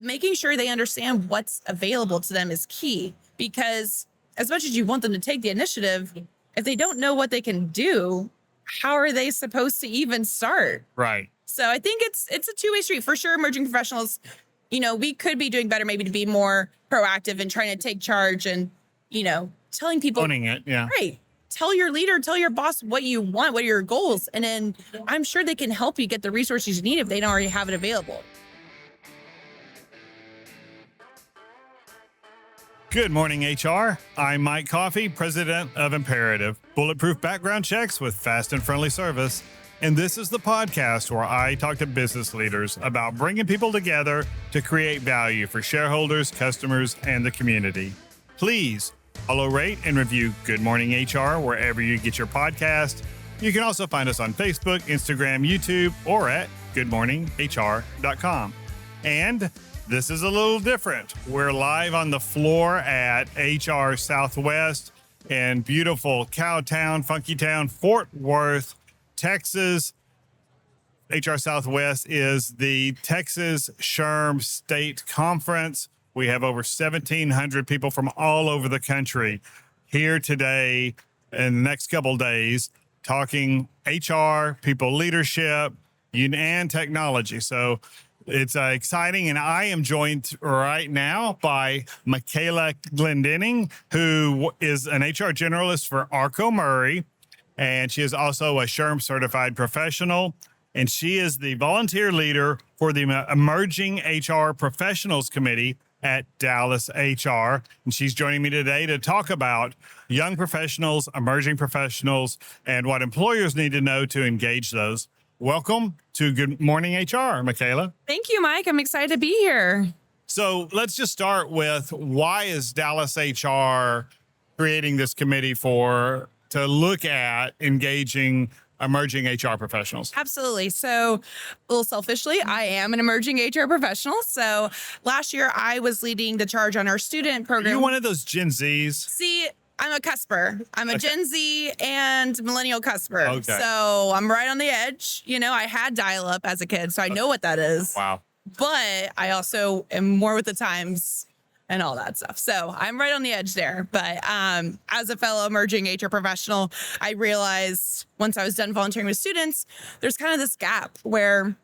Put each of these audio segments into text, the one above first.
making sure they understand what's available to them is key, because as much as you want them to take the initiative, if they don't know what they can do, how are they supposed to even start? Right. So I think it's a two-way street for sure. Emerging professionals, we could be doing better maybe to be more proactive and trying to take charge and, telling people. Owning it, yeah. Right. Tell your leader, tell your boss what you want, what are your goals. And then I'm sure they can help you get the resources you need if they don't already have it available. Good morning, HR. I'm Mike Coffey, President of Imperative, bulletproof background checks with fast and friendly service. And this is the podcast where I talk to business leaders about bringing people together to create value for shareholders, customers, and the community. Please follow, rate, and review Good Morning HR wherever you get your podcast. You can also find us on Facebook, Instagram, YouTube, or at goodmorninghr.com. And this is a little different. We're live on the floor at HR Southwest in beautiful Cowtown, Funky Town, Fort Worth, Texas. HR Southwest is the Texas SHRM State Conference. We have over 1,700 people from all over the country here today and the next couple of days talking HR, people leadership, and technology. So it's exciting, and I am joined right now by Michaela Glendening, who is an HR Generalist for ARCO Murray, and she is also a SHRM certified professional, and she is the volunteer leader for the Emerging HR Professionals Committee at DallasHR, and she's joining me today to talk about young professionals, emerging professionals, and what employers need to know to engage those. Welcome to Good Morning HR, Michaela. Thank you, Mike. I'm excited to be here. So let's just start with, why is DallasHR creating this committee to look at engaging emerging HR professionals? Absolutely. So a little selfishly, I am an emerging HR professional. So last year I was leading the charge on our student program. You're one of those Gen Zs? See, I'm a cusper. I'm a Gen Z and millennial cusper. Okay. So I'm right on the edge. I had dial-up as a kid, so I know what that is. Wow. But I also am more with the times and all that stuff. So I'm right on the edge there. But as a fellow emerging HR professional, I realized once I was done volunteering with students, there's kind of this gap where,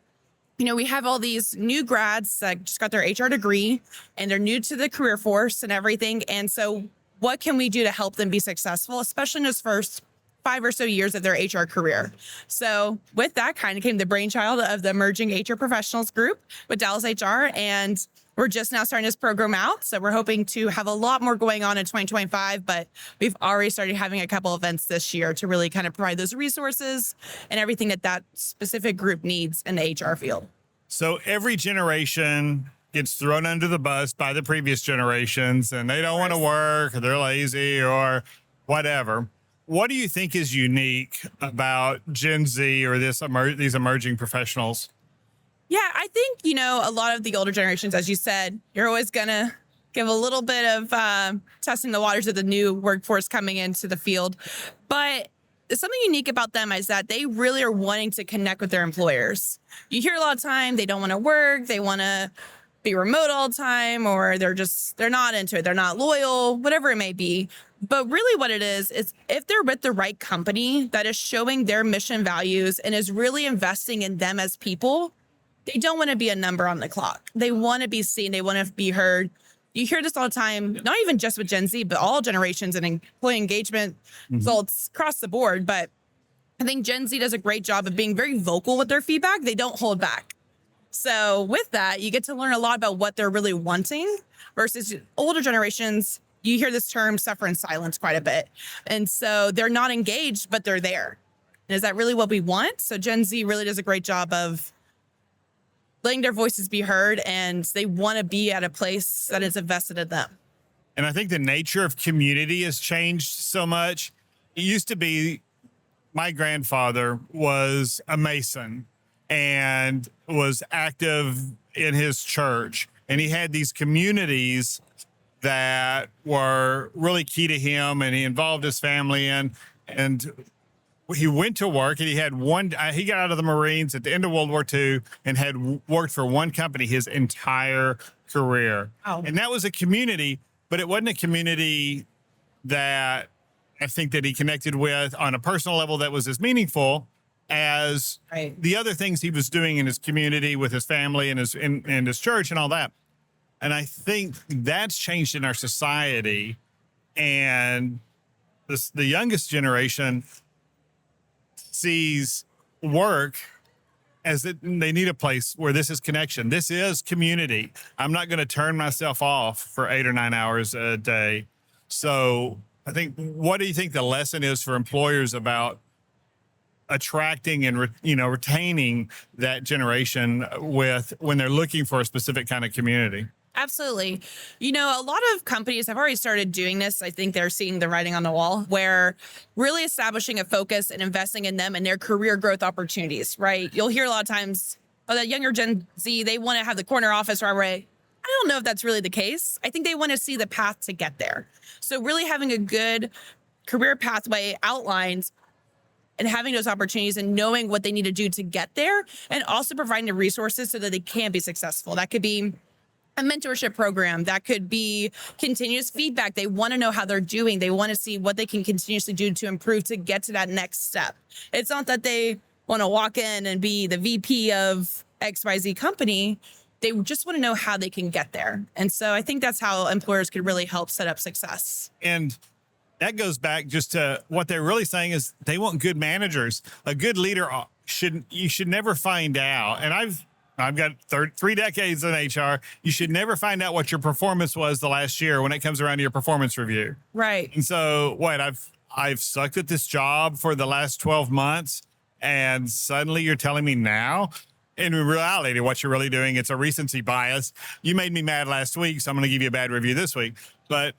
we have all these new grads that just got their HR degree and they're new to the career force and everything. And so what can we do to help them be successful, especially in those first 5 or so years of their HR career? So with that kind of came the brainchild of the Emerging HR Professionals group with DallasHR, and we're just now starting this program out. So we're hoping to have a lot more going on in 2025, but we've already started having a couple events this year to really kind of provide those resources and everything that specific group needs in the HR field. So every generation gets thrown under the bus by the previous generations, and they don't want to work, or they're lazy, or whatever. What do you think is unique about Gen Z or these emerging professionals? Yeah, I think, a lot of the older generations, as you said, you're always going to give a little bit of testing the waters of the new workforce coming into the field. But something unique about them is that they really are wanting to connect with their employers. You hear a lot of time, they don't want to work, they want to be remote all the time, or they're not into it, they're not loyal, whatever it may be. But really what it is if they're with the right company that is showing their mission values and is really investing in them as people, they don't want to be a number on the clock. They want to be seen, they want to be heard. You hear this all the time, not even just with Gen Z, but all generations and employee engagement results across the board. But I think Gen Z does a great job of being very vocal with their feedback. They don't hold back. So with that, you get to learn a lot about what they're really wanting versus older generations. You hear this term suffer in silence quite a bit. And so they're not engaged, but they're there. And is that really what we want? So Gen Z really does a great job of letting their voices be heard, and they want to be at a place that is invested in them. And I think the nature of community has changed so much. It used to be, my grandfather was a Mason and was active in his church. And he had these communities that were really key to him, and he involved his family in. And he went to work, and he got out of the Marines at the end of World War II and had worked for one company his entire career. Oh. And that was a community, but it wasn't a community that I think that he connected with on a personal level that was as meaningful as the other things he was doing in his community with his family and his church and all that. And I think that's changed in our society. And the youngest generation sees work as that they need a place where this is connection. This is community. I'm not going to turn myself off for 8 or 9 hours a day. So I think, what do you think the lesson is for employers about attracting and retaining that generation when they're looking for a specific kind of community? Absolutely. A lot of companies have already started doing this. I think they're seeing the writing on the wall, where really establishing a focus and investing in them and their career growth opportunities, right? You'll hear a lot of times, that younger Gen Z, they want to have the corner office right away. I don't know if that's really the case. I think they want to see the path to get there. So really having a good career pathway outlined and having those opportunities and knowing what they need to do to get there, and also providing the resources so that they can be successful. That could be a mentorship program. That could be continuous feedback. They want to know how they're doing. They want to see what they can continuously do to improve to get to that next step. It's not that they want to walk in and be the VP of XYZ company. They just want to know how they can get there. And so I think that's how employers could really help set up success. And that goes back just to what they're really saying is they want good managers. A good leader you should never find out. And I've got 3 decades in HR. You should never find out what your performance was the last year when it comes around to your performance review. Right. And so I've sucked at this job for the last 12 months, and suddenly you're telling me now? In reality, what you're really doing, it's a recency bias. You made me mad last week, so I'm going to give you a bad review this week. But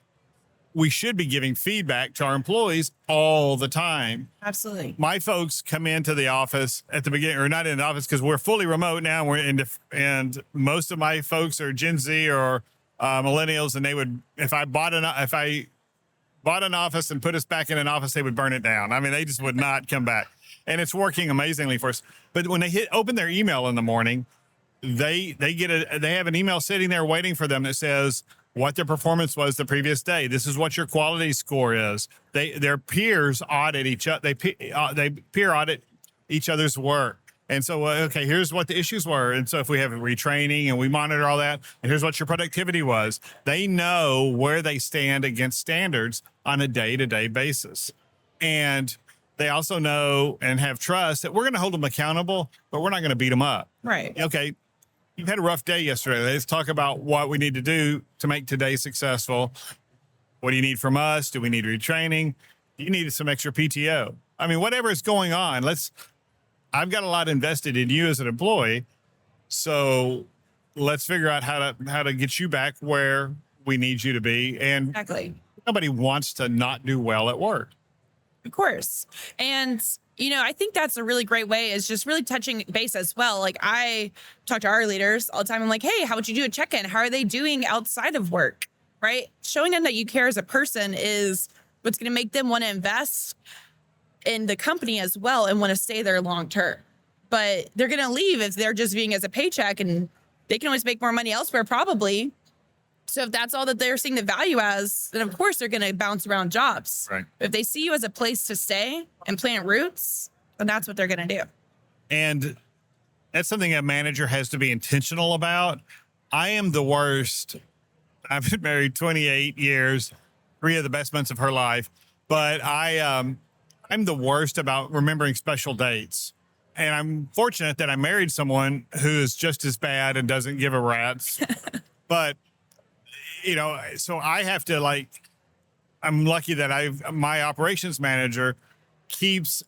we should be giving feedback to our employees all the time. Absolutely. My folks come into the office at the beginning, or not in the office, because we're fully remote now. And most of my folks are Gen Z or millennials, and they would, if I bought an office and put us back in an office, they would burn it down. I mean, they just would not come back. And it's working amazingly for us. But when they open their email in the morning, they have an email sitting there waiting for them that says what their performance was the previous day. This is what your quality score is. Their peers audit each other. They peer audit each other's work. And so, okay, here's what the issues were. And so if we have retraining and we monitor all that, and here's what your productivity was, they know where they stand against standards on a day-to-day basis. And they also know and have trust that we're going to hold them accountable, but we're not going to beat them up. Right. Okay, you've had a rough day yesterday. Let's talk about what we need to do to make today successful. What do you need from us? Do we need retraining? You need some extra PTO. I mean, whatever is going on, I've got a lot invested in you as an employee. So let's figure out how to get you back where we need you to be. And exactly. Nobody wants to not do well at work. Of course. And, I think that's a really great way, is just really touching base as well. Like, I talk to our leaders all the time. I'm like, hey, how would you do a check-in? How are they doing outside of work? Right? Showing them that you care as a person is what's going to make them want to invest in the company as well and want to stay there long term. But they're going to leave if they're just viewing as a paycheck, and they can always make more money elsewhere, probably. So if that's all that they're seeing the value as, then of course they're going to bounce around jobs. Right. If they see you as a place to stay and plant roots, then that's what they're going to do. And that's something a manager has to be intentional about. I am the worst. I've been married 28 years, 3 of the best months of her life, but I'm the worst about remembering special dates. And I'm fortunate that I married someone who is just as bad and doesn't give a rat's. But so I have to I'm lucky that my operations manager keeps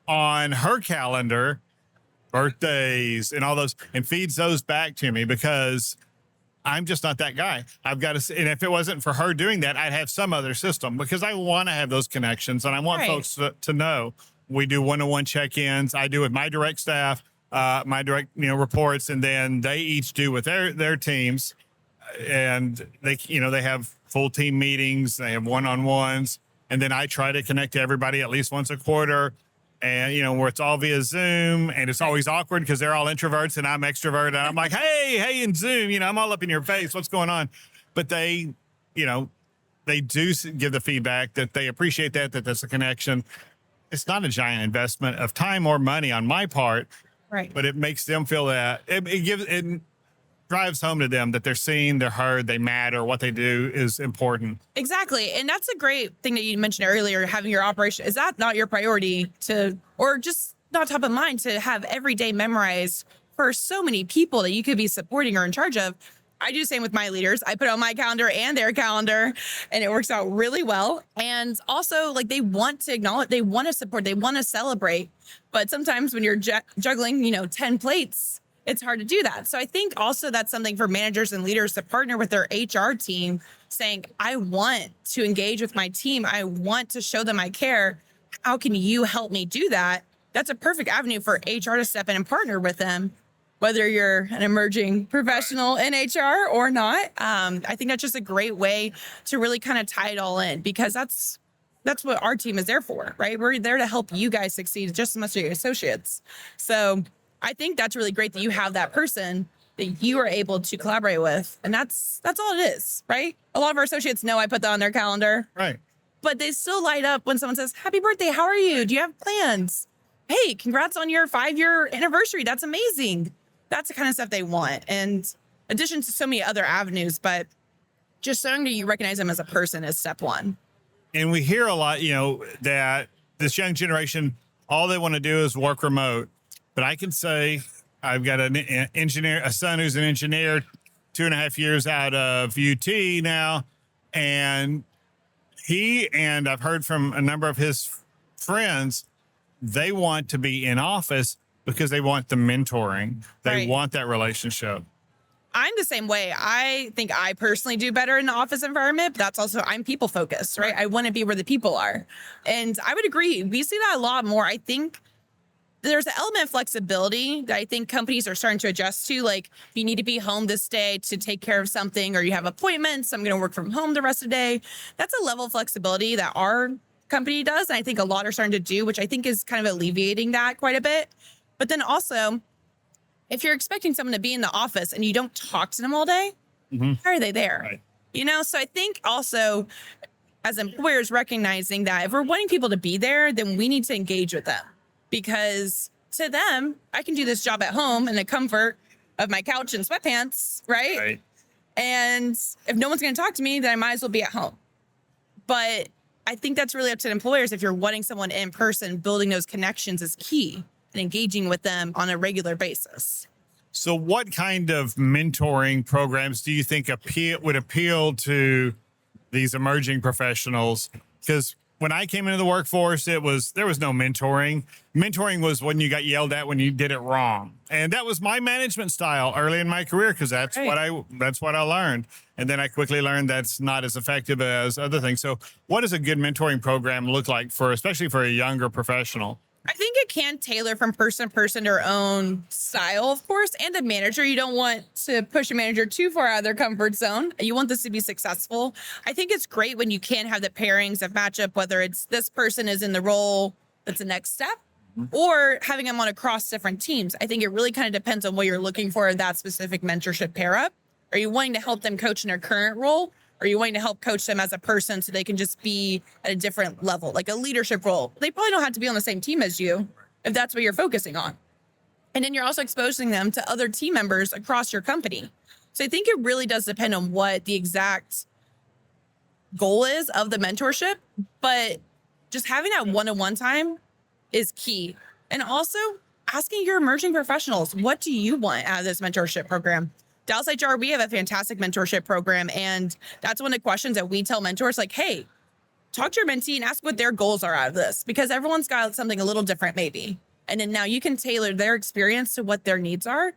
on her calendar birthdays and all those and feeds those back to me, because I'm just not that guy. I've got to, and if it wasn't for her doing that, I'd have some other system, because I want to have those connections and I want folks to know. We do one-on-one check-ins. I do with my direct staff, my direct reports, and then they each do with their teams. And they have full team meetings, they have one-on-ones, and then I try to connect to everybody at least once a quarter. and where it's all via Zoom, and it's always awkward because they're all introverts and I'm extrovert, and I'm like, hey, in Zoom, I'm all up in your face. What's going on? But they do give the feedback that they appreciate that's a connection. It's not a giant investment of time or money on my part, right? But it makes them feel that it drives home to them that they're seen, they're heard, they matter. What they do is important. Exactly. And that's a great thing that you mentioned earlier, having your operation. Is that not your priority or just not top of mind to have every day memorized for so many people that you could be supporting or in charge of? I do the same with my leaders. I put it on my calendar and their calendar, and it works out really well. And also, like, they want to acknowledge, they want to support, they want to celebrate. But sometimes when you're juggling, 10 plates, it's hard to do that. So I think also that's something for managers and leaders to partner with their HR team, saying, I want to engage with my team. I want to show them I care. How can you help me do that? That's a perfect avenue for HR to step in and partner with them, whether you're an emerging professional in HR or not. I think that's just a great way to really kind of tie it all in, because that's what our team is there for, right? We're there to help you guys succeed just as much as your associates. So I think that's really great that you have that person that you are able to collaborate with. And that's all it is, right? A lot of our associates know I put that on their calendar. Right. But they still light up when someone says, happy birthday, how are you? Do you have plans? Hey, congrats on your 5-year anniversary. That's amazing. That's the kind of stuff they want. And addition to so many other avenues, but just showing that you recognize them as a person is step one. And we hear a lot, that this young generation, all they want to do is work remote. But I can say I've got a son who's an engineer, 2.5 years out of UT now. And I've heard from a number of his friends, they want to be in office because they want the mentoring. They want that relationship. I'm the same way. I think I personally do better in the office environment, but that's also, I'm people focused, right? I want to be where the people are. And I would agree. We see that a lot more. I think there's an element of flexibility that I think companies are starting to adjust to. Like, if you need to be home this day to take care of something, or you have appointments, I'm going to work from home the rest of the day. That's a level of flexibility that our company does. And I think a lot are starting to do, which I think is kind of alleviating that quite a bit. But then also, if you're expecting someone to be in the office and you don't talk to them all day, how are they there? Right. So I think also as employers recognizing that if we're wanting people to be there, then we need to engage with them, because to them, I can do this job at home in the comfort of my couch and sweatpants, right? And if no one's going to talk to me, then I might as well be at home. But I think that's really up to the employers. If you're wanting someone in person, building those connections is key, and engaging with them on a regular basis. So what kind of mentoring programs do you think would appeal to these emerging professionals? Because when I came into the workforce, there was no mentoring. Mentoring was when you got yelled at when you did it wrong. And that was my management style early in my career, because that's what I learned. And then I quickly learned that's not as effective as other things. So what does a good mentoring program look like especially for a younger professional? I think it can tailor from person to person their own style, of course, and the manager. You don't want to push a manager too far out of their comfort zone. You want this to be successful. I think it's great when you can have the pairings of matchup, whether it's this person is in the role that's the next step, or having them on across different teams. I think it really kind of depends on what you're looking for in that specific mentorship pair up. Are you wanting to help them coach in their current role? Or are you wanting to help coach them as a person so they can just be at a different level, like a leadership role? They probably don't have to be on the same team as you if that's what you're focusing on. And then you're also exposing them to other team members across your company. So I think it really does depend on what the exact goal is of the mentorship, but just having that one-on-one time is key. And also asking your emerging professionals, what do you want out of this mentorship program? DallasHR, we have a fantastic mentorship program. And that's one of the questions that we tell mentors, like, hey, talk to your mentee and ask what their goals are out of this, because everyone's got something a little different maybe. And then now you can tailor their experience to what their needs are,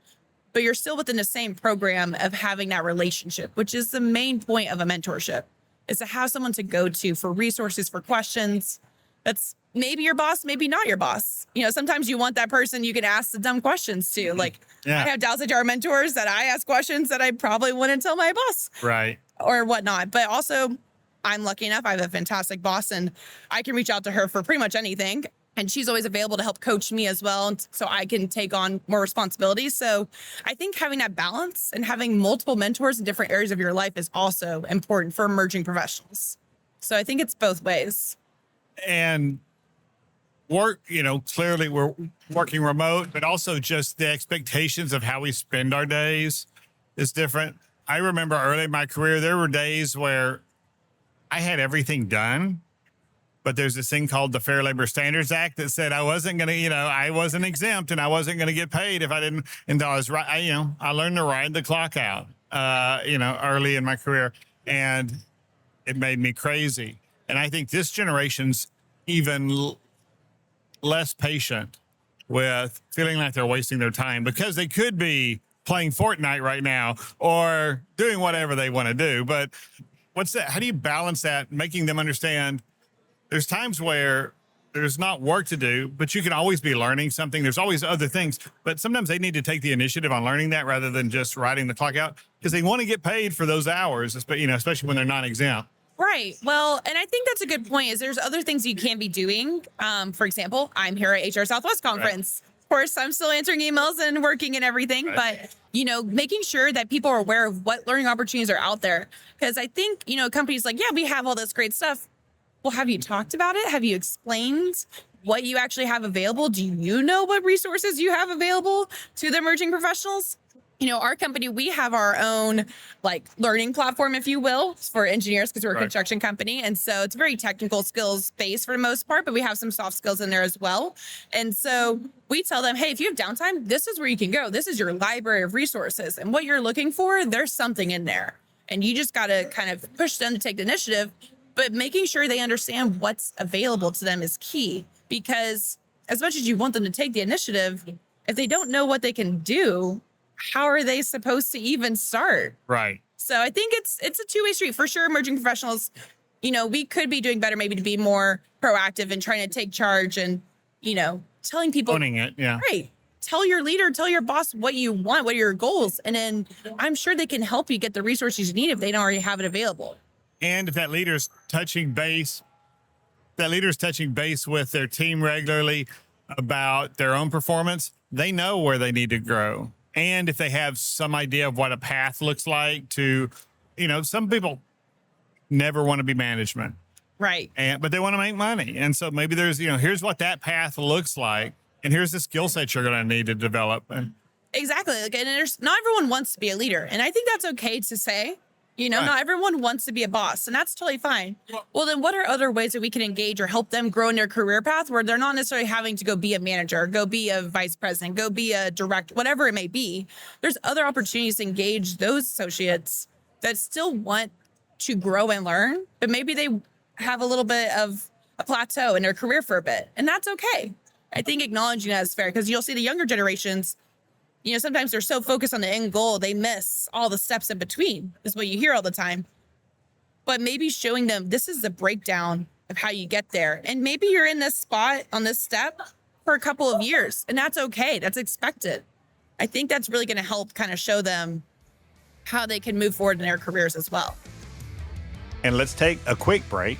but you're still within the same program of having that relationship, which is the main point of a mentorship, is to have someone to go to for resources, for questions. That's maybe your boss, maybe not your boss. Sometimes you want that person you can ask the dumb questions to. Like, I have DallasHR mentors that I ask questions that I probably wouldn't tell my boss. Right. Or whatnot. But also, I'm lucky enough, I have a fantastic boss, and I can reach out to her for pretty much anything. And she's always available to help coach me as well, so I can take on more responsibilities. So I think having that balance and having multiple mentors in different areas of your life is also important for emerging professionals. So I think it's both ways. And work, clearly we're working remote, but also just the expectations of how we spend our days is different. I remember early in my career, there were days where I had everything done, but there's this thing called the Fair Labor Standards Act that said I wasn't going to, I wasn't exempt and I wasn't going to get paid if I didn't. And I was right. I learned to ride the clock out, early in my career, and it made me crazy. And I think this generation's even less patient with feeling like they're wasting their time because they could be playing Fortnite right now or doing whatever they want to do. But what's that? How do you balance that, making them understand there's times where there's not work to do, but you can always be learning something. There's always other things, but sometimes they need to take the initiative on learning that rather than just riding the clock out because they want to get paid for those hours, especially when they're not exempt. Right. Well, and I think that's a good point is there's other things you can be doing. For example, I'm here at HR Southwest conference. Right. Of course, I'm still answering emails and working and everything, right. But, making sure that people are aware of what learning opportunities are out there. Because I think, companies like, yeah, we have all this great stuff. Well, have you talked about it? Have you explained what you actually have available? Do you know what resources you have available to the emerging professionals? Our company, we have our own learning platform, if you will, for engineers because we're a construction company. And so it's very technical skills based for the most part, but we have some soft skills in there as well. And so we tell them, hey, if you have downtime, this is where you can go. This is your library of resources. And what you're looking for, there's something in there. And you just got to kind of push them to take the initiative. But making sure they understand what's available to them is key because as much as you want them to take the initiative, if they don't know what they can do, how are they supposed to even start? Right. So I think it's a two-way street for sure. Emerging professionals, we could be doing better maybe to be more proactive and trying to take charge and, telling people. Owning it, yeah. Right. Tell your leader, tell your boss what you want, what are your goals. And then I'm sure they can help you get the resources you need if they don't already have it available. And if that leader's touching base with their team regularly about their own performance, they know where they need to grow. And if they have some idea of what a path looks like to, some people never want to be management. Right. But they want to make money. And so maybe there's, here's what that path looks like. And here's the skill set you're going to need to develop. Exactly. And not everyone wants to be a leader. And I think that's okay to say. Not everyone wants to be a boss, and that's totally fine. Well, then what are other ways that we can engage or help them grow in their career path where they're not necessarily having to go be a manager, go be a vice president, go be a director, whatever it may be. There's other opportunities to engage those associates that still want to grow and learn, but maybe they have a little bit of a plateau in their career for a bit, and that's okay. I think acknowledging that is fair because you'll see the younger generations, sometimes they're so focused on the end goal, they miss all the steps in between, is what you hear all the time. But maybe showing them this is the breakdown of how you get there. And maybe you're in this spot on this step for a couple of years, and that's okay. That's expected. I think that's really going to help kind of show them how they can move forward in their careers as well. And let's take a quick break.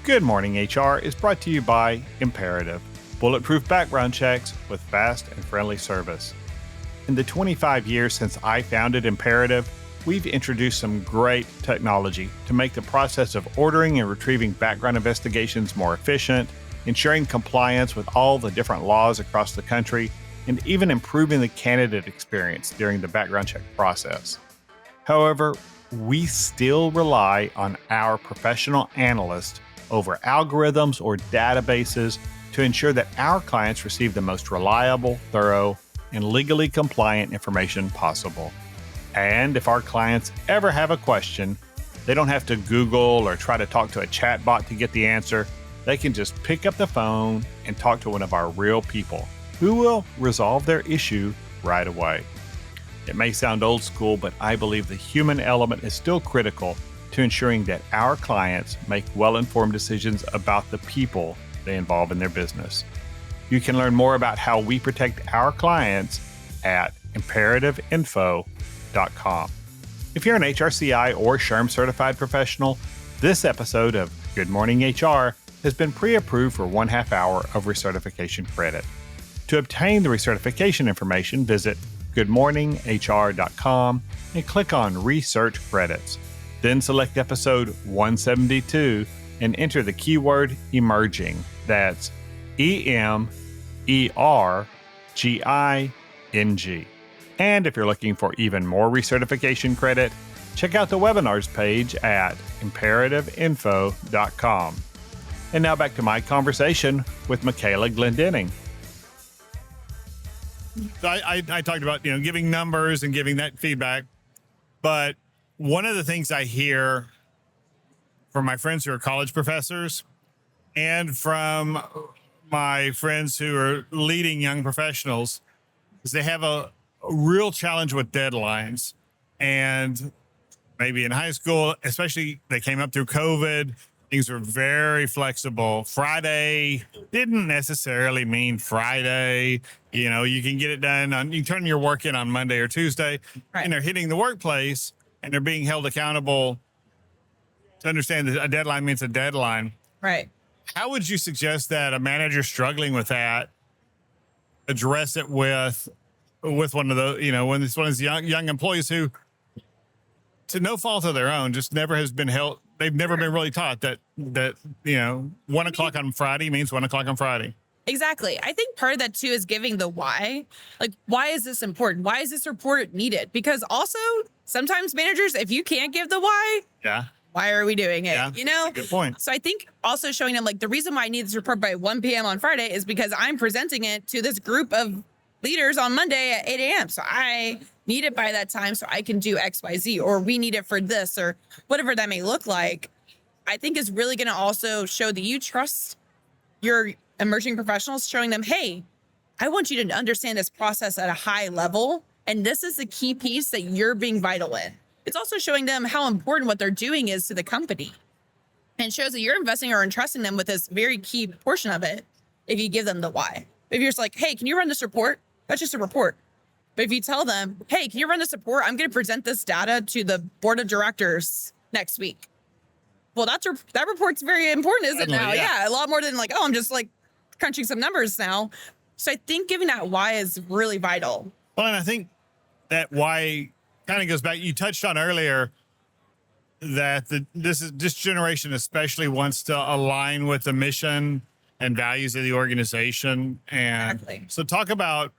Good Morning HR is brought to you by Imperative, bulletproof background checks with fast and friendly service. In the 25 years since I founded Imperative, we've introduced some great technology to make the process of ordering and retrieving background investigations more efficient, ensuring compliance with all the different laws across the country, and even improving the candidate experience during the background check process. However, we still rely on our professional analysts over algorithms or databases to ensure that our clients receive the most reliable, thorough, and legally compliant information possible. And if our clients ever have a question, they don't have to Google or try to talk to a chatbot to get the answer. They can just pick up the phone and talk to one of our real people who will resolve their issue right away. It may sound old school, but I believe the human element is still critical to ensuring that our clients make well-informed decisions about the people they involve in their business. You can learn more about how we protect our clients at imperativeinfo.com. If you're an HRCI or SHRM certified professional, this episode of Good Morning HR has been pre-approved for 1/2 hour of recertification credit. To obtain the recertification information, visit goodmorninghr.com and click on Research Credits. Then select episode 172 and enter the keyword emerging. That's EMERGING. And if you're looking for even more recertification credit, check out the webinars page at imperativeinfo.com. And now back to my conversation with Michaela Glendening. So I talked about, giving numbers and giving that feedback. But one of the things I hear from my friends who are college professors and from my friends who are leading young professionals is they have a real challenge with deadlines. And maybe in high school, especially they came up through COVID, things were very flexible. Friday didn't necessarily mean Friday. You can get it done you turn your work in on Monday or Tuesday, right. And they're hitting the workplace and they're being held accountable to understand that a deadline means a deadline. Right. How would you suggest that a manager struggling with that address it with one of the, when it's one of those young employees who, to no fault of their own, just never has been held. They've never been really taught that 1 o'clock on Friday means 1 o'clock on Friday. Exactly. I think part of that too is giving the why. Like, why is this important? Why is this report needed? Because also sometimes managers, if you can't give the why, why are we doing it? Yeah, good point. So I think also showing them like the reason why I need this report by 1 p.m. on Friday is because I'm presenting it to this group of leaders on Monday at 8 a.m. So I need it by that time so I can do X, Y, Z, or we need it for this or whatever that may look like. I think is really going to also show that you trust your emerging professionals, showing them, hey, I want you to understand this process at a high level. And this is the key piece that you're being vital in. It's also showing them how important what they're doing is to the company. And shows that you're investing or entrusting them with this very key portion of it if you give them the why. If you're just like, hey, can you run this report? That's just a report. But if you tell them, hey, can you run this report? I'm going to present this data to the board of directors next week. Well, that report's very important, isn't it now? Yeah, a lot more than like, oh, I'm just like crunching some numbers now. So I think giving that why is really vital. Well, and I think that why kind of goes back. You touched on earlier that this generation especially wants to align with the mission and values of the organization. And exactly. So talk about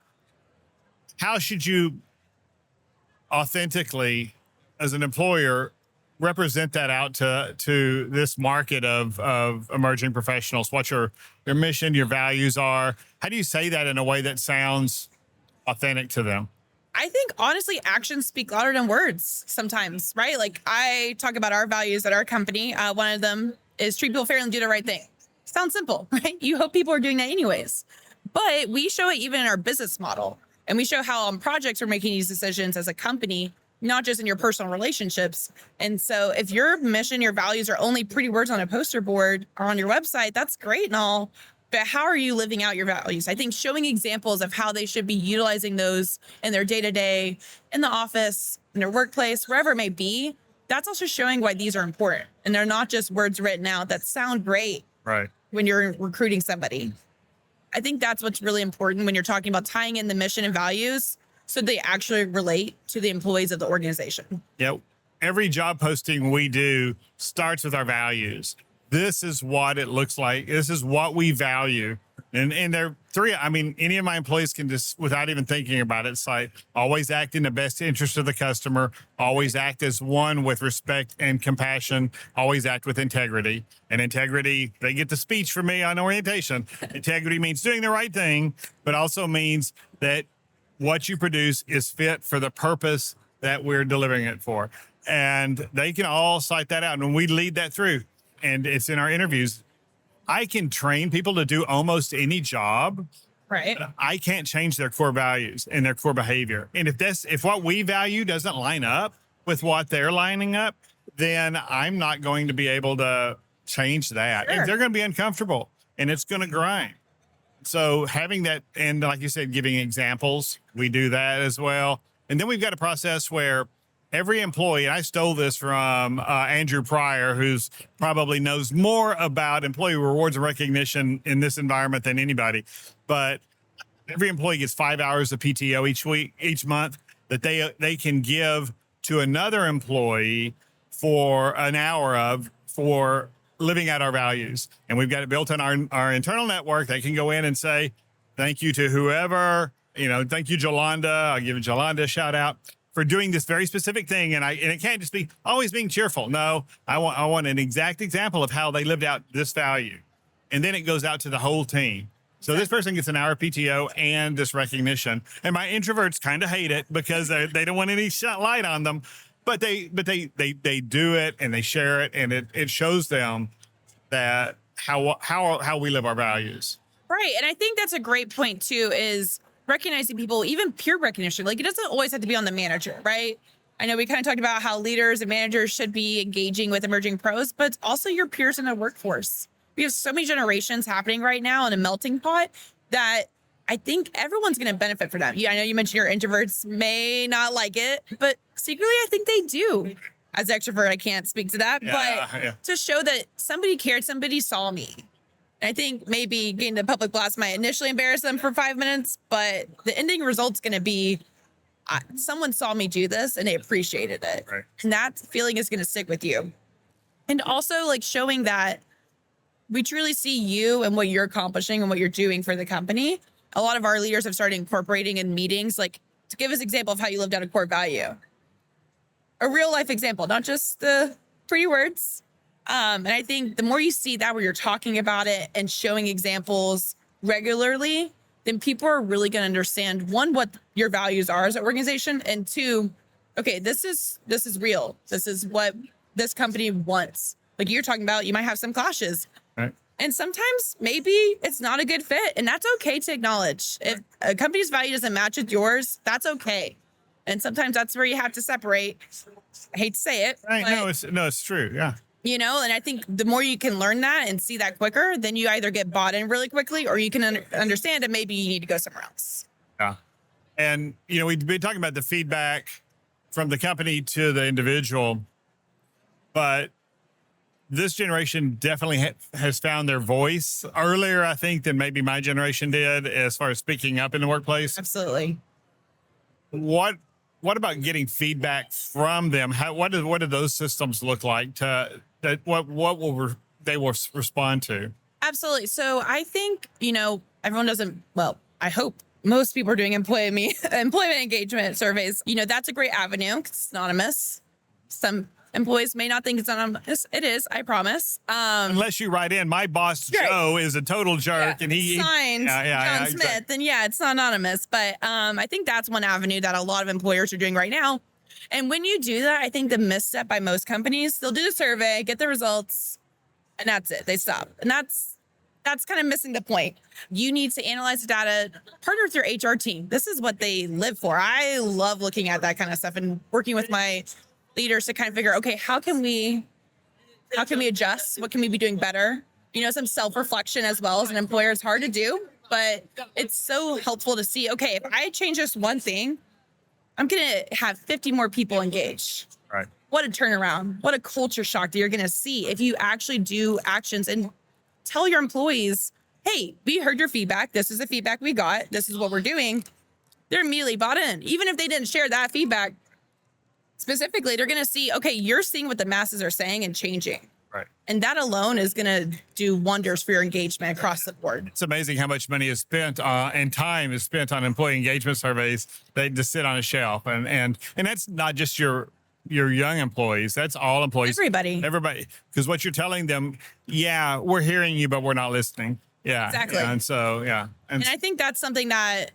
how should you authentically, as an employer, represent that out to this market of emerging professionals? What your mission, your values are? How do you say that in a way that sounds authentic to them? I think honestly, actions speak louder than words sometimes, right? Like I talk about our values at our company. One of them is treat people fairly and do the right thing. Sounds simple, right? You hope people are doing that anyways. But we show it even in our business model. And we show how on projects we're making these decisions as a company, not just in your personal relationships. And so if your mission, your values are only pretty words on a poster board or on your website, that's great and all. But how are you living out your values? I think showing examples of how they should be utilizing those in their day-to-day, in the office, in their workplace, wherever it may be, that's also showing why these are important. And they're not just words written out that sound great right when you're recruiting somebody. I think that's what's really important when you're talking about tying in the mission and values so they actually relate to the employees of the organization. Yeah. Every job posting we do starts with our values. This is what it looks like. This is what we value. And there are three. I mean, any of my employees can just, without even thinking about it, it's like always act in the best interest of the customer, always act as one with respect and compassion, always act with integrity. And integrity, they get the speech from me on orientation. Integrity means doing the right thing, but also means that what you produce is fit for the purpose that we're delivering it for. And they can all cite that out. And when we lead that through, and it's in our interviews, I can train people to do almost any job. Right. I can't change their core values and their core behavior. And if what we value doesn't line up with what they're lining up, then I'm not going to be able to change that. Sure. And they're going to be uncomfortable and it's going to grind. So having that, and like you said, giving examples, we do that as well. And then we've got a process where every employee, and I stole this from Andrew Pryor, who's probably knows more about employee rewards and recognition in this environment than anybody, but every employee gets 5 hours of PTO each month that they can give to another employee for an hour for living out our values. And we've got it built in our internal network. They can go in and say, thank you to whoever, thank you, Jolanda. I'll give Jolanda a shout out for doing this very specific thing. And it can't just be always being cheerful. No, I want an exact example of how they lived out this value. And then it goes out to the whole team. So this person gets an hour PTO and this recognition. And my introverts kind of hate it because they don't want any light on them. But they do it and they share it, and it shows them that how we live our values. Right. And I think that's a great point too, is recognizing people, even peer recognition. Like, it doesn't always have to be on the manager, right? I know we kind of talked about how leaders and managers should be engaging with emerging pros, but it's also your peers in the workforce. We have so many generations happening right now in a melting pot that I think everyone's going to benefit from that. Yeah, I know you mentioned your introverts may not like it, but secretly I think they do. As an extrovert, I can't speak to that, but to show that somebody cared, somebody saw me. I think maybe getting the public blast might initially embarrass them for 5 minutes, but the ending result's going to be someone saw me do this and they appreciated it. Right. And that feeling is going to stick with you. And also, like, showing that we truly see you and what you're accomplishing and what you're doing for the company. A lot of our leaders have started incorporating in meetings, like, to give us an example of how you lived out a core value. A real life example, not just the pretty words. And I think the more you see that, where you're talking about it and showing examples regularly, then people are really going to understand, one, what your values are as an organization, and two, okay, this is real. This is what this company wants. Like you're talking about, you might have some clashes. Right. And sometimes maybe it's not a good fit, and that's okay to acknowledge. If a company's value doesn't match with yours, that's okay. And sometimes that's where you have to separate. I hate to say it. Right. But, it's true. Yeah. And I think the more you can learn that and see that quicker, then you either get bought in really quickly, or you can understand that maybe you need to go somewhere else. Yeah. And, we've been talking about the feedback from the company to the individual, but this generation definitely has found their voice earlier, I think, than maybe my generation did as far as speaking up in the workplace. Absolutely. What about getting feedback from them? What do those systems look like? What will they will respond to? Absolutely. So I think, everyone doesn't, well, I hope most people are doing employment engagement surveys. That's a great avenue. It's anonymous. Some employees may not think it's anonymous. It is, I promise. Unless you write in, my boss, Joe, is a total jerk. And he signed John Smith. Exactly. Then it's not anonymous. But I think that's one avenue that a lot of employers are doing right now. And when you do that, I think the misstep by most companies, they'll do the survey, get the results, and that's it. They stop. And that's kind of missing the point. You need to analyze the data, partner with your HR team. This is what they live for. I love looking at that kind of stuff and working with my leaders to kind of figure, okay, how can we adjust? What can we be doing better? Some self-reflection as well as an employer is hard to do, but it's so helpful to see, okay, if I change just one thing, I'm going to have 50 more people engaged. Right. What a turnaround. What a culture shock that you're going to see if you actually do actions and tell your employees, hey, we heard your feedback. This is the feedback we got. This is what we're doing. They're immediately bought in. Even if they didn't share that feedback specifically, they're going to see, okay, you're seeing what the masses are saying and changing. Right. And that alone is going to do wonders for your engagement across the board. It's amazing how much money is spent and time is spent on employee engagement surveys that just sit on a shelf. And that's not just your young employees. That's all employees. Everybody. Because what you're telling them, yeah, we're hearing you, but we're not listening. Yeah. Exactly. And so, yeah. And I think that's something that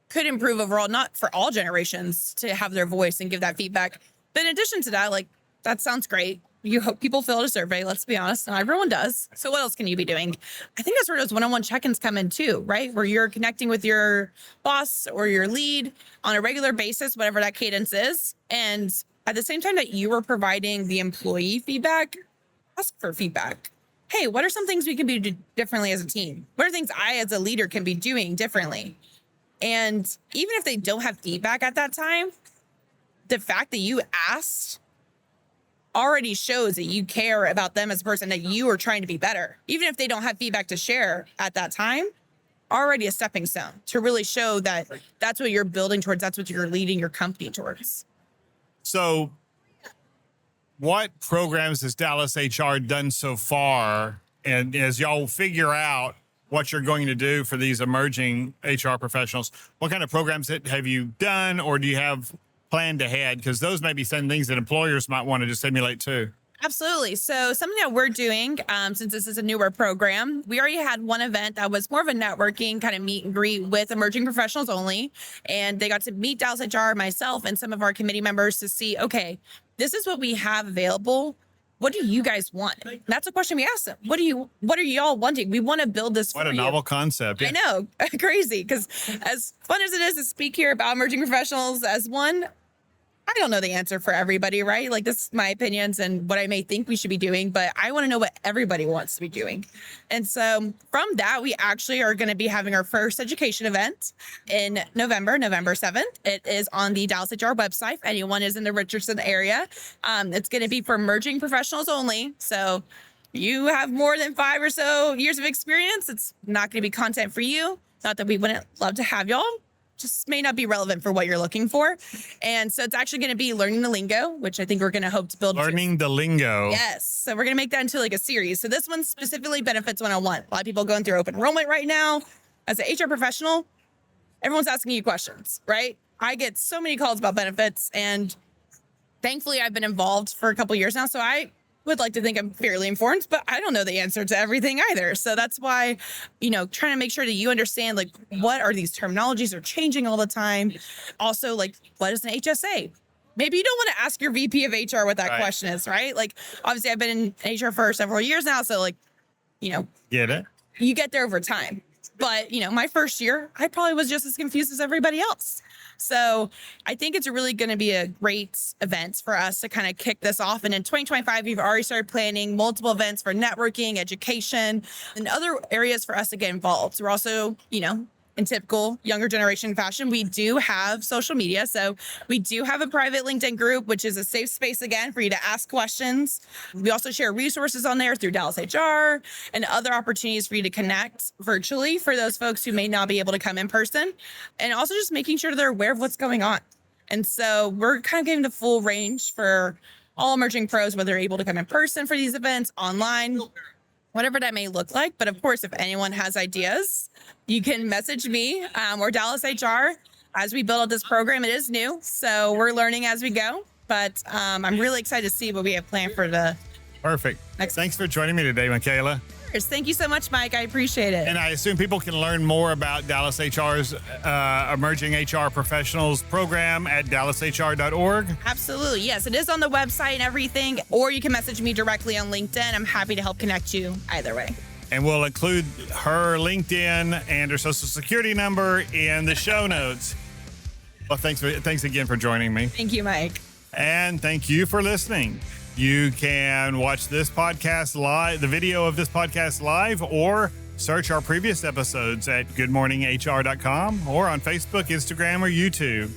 could improve overall, not for all generations to have their voice and give that feedback. But in addition to that, like, that sounds great. You hope people fill out a survey. Let's be honest. Not everyone does. So what else can you be doing? I think that's where those one-on-one check-ins come in too, right? Where you're connecting with your boss or your lead on a regular basis, whatever that cadence is. And at the same time that you are providing the employee feedback, ask for feedback. Hey, what are some things we can do differently as a team? What are things I as a leader can be doing differently? And even if they don't have feedback at that time, the fact that you asked already shows that you care about them as a person, that you are trying to be better. Even if they don't have feedback to share at that time, already a stepping stone to really show that that's what you're building towards. That's what you're leading your company towards. So what programs has Dallas HR done so far? And as y'all figure out what you're going to do for these emerging HR professionals, what kind of programs have you done, or do you have planned ahead? Because those may be some things that employers might want to just simulate too. Absolutely. So something that we're doing, since this is a newer program, we already had one event that was more of a networking kind of meet and greet with emerging professionals only. And they got to meet Dallas HR, myself, and some of our committee members to see, okay, this is what we have available. What do you guys want? That's a question we asked them. What are y'all wanting? We want to build this for you. What a novel concept. I know. Crazy. Because as fun as it is to speak here about emerging professionals as one, I don't know the answer for everybody, right? Like, this is my opinions and what I may think we should be doing, but I want to know what everybody wants to be doing. And so from that, we actually are going to be having our first education event in November 7th. It is on the DallasHR website. If anyone is in the Richardson area, it's going to be for emerging professionals only. So you have more than 5 or so years of experience, it's not going to be content for you. Not that we wouldn't love to have y'all. Just may not be relevant for what you're looking for. And so it's actually going to be learning the lingo, which I think we're going to hope to build. Learning the lingo. Yes. So we're going to make that into like a series. So this one specifically benefits 101. A lot of people going through open enrollment right now. As an HR professional, everyone's asking you questions, right? I get so many calls about benefits, and thankfully I've been involved for a couple of years now. So I would like to think I'm fairly informed, but I don't know the answer to everything either. So that's why, trying to make sure that you understand, like, what are these terminologies are changing all the time. Also, like, what is an HSA? Maybe you don't want to ask your VP of HR what that question is, right? Like, obviously I've been in HR for several years now. So like, Get it? You get there over time. But, my first year, I probably was just as confused as everybody else. So I think it's really going to be a great event for us to kind of kick this off. And in 2025, we've already started planning multiple events for networking, education, and other areas for us to get involved. We're also, in typical younger generation fashion, we do have social media. So we do have a private LinkedIn group, which is a safe space, again, for you to ask questions. We also share resources on there through Dallas HR and other opportunities for you to connect virtually for those folks who may not be able to come in person, and also just making sure they're aware of what's going on. And so we're kind of getting the full range for all emerging pros, whether they're able to come in person for these events, online, whatever that may look like. But of course, if anyone has ideas, you can message me or Dallas HR as we build out this program. It is new, so we're learning as we go. But I'm really excited to see what we have planned for the Perfect. next. Thanks for joining me today, Michaela. Thank you so much, Mike. I appreciate it. And I assume people can learn more about Dallas HR's Emerging HR Professionals program at dallashr.org. Absolutely. Yes, it is on the website and everything. Or you can message me directly on LinkedIn. I'm happy to help connect you either way. And we'll include her LinkedIn and her social security number in the show notes. Well, thanks again for joining me. Thank you, Mike. And thank you for listening. You can watch this podcast live, the video of this podcast live, or search our previous episodes at goodmorninghr.com or on Facebook, Instagram, or YouTube.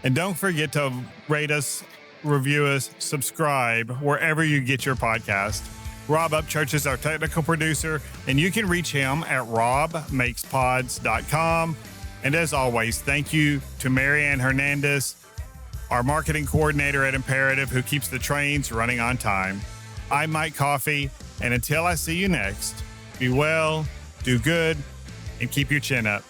And don't forget to rate us, review us, subscribe wherever you get your podcast. Rob Upchurch is our technical producer, and you can reach him at robmakespods.com. And as always, thank you to Marianne Hernandez, our marketing coordinator at Imperative, who keeps the trains running on time. I'm Mike Coffey, and until I see you next, be well, do good, and keep your chin up.